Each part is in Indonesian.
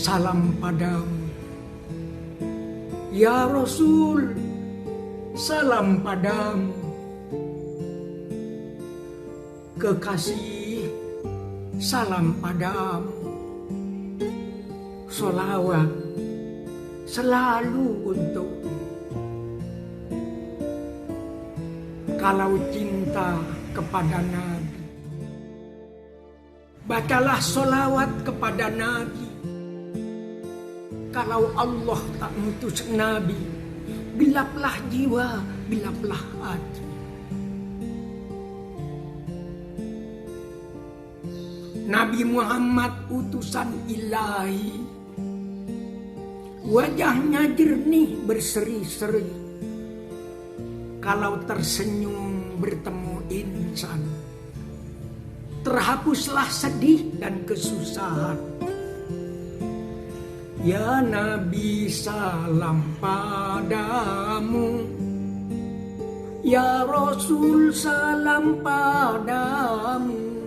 salam padamu. Ya Rasul, salam padamu. Kekasih, salam padamu. Sholawat selalu untukmu. Kalau cinta kepada Nabi, bacalah sholawat kepada Nabi. Kalau Allah tak mutus Nabi, bilaplah jiwa, bilaplah hati. Nabi Muhammad utusan ilahi, wajahnya jernih berseri-seri. Kalau tersenyum bertemu insan, terhapuslah sedih dan kesusahan. Ya Nabi, salam padamu. Ya Rasul, salam padamu.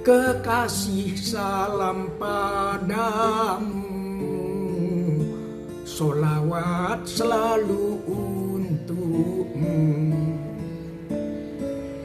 Kekasih, salam padamu. Sholawat selalu untukmu.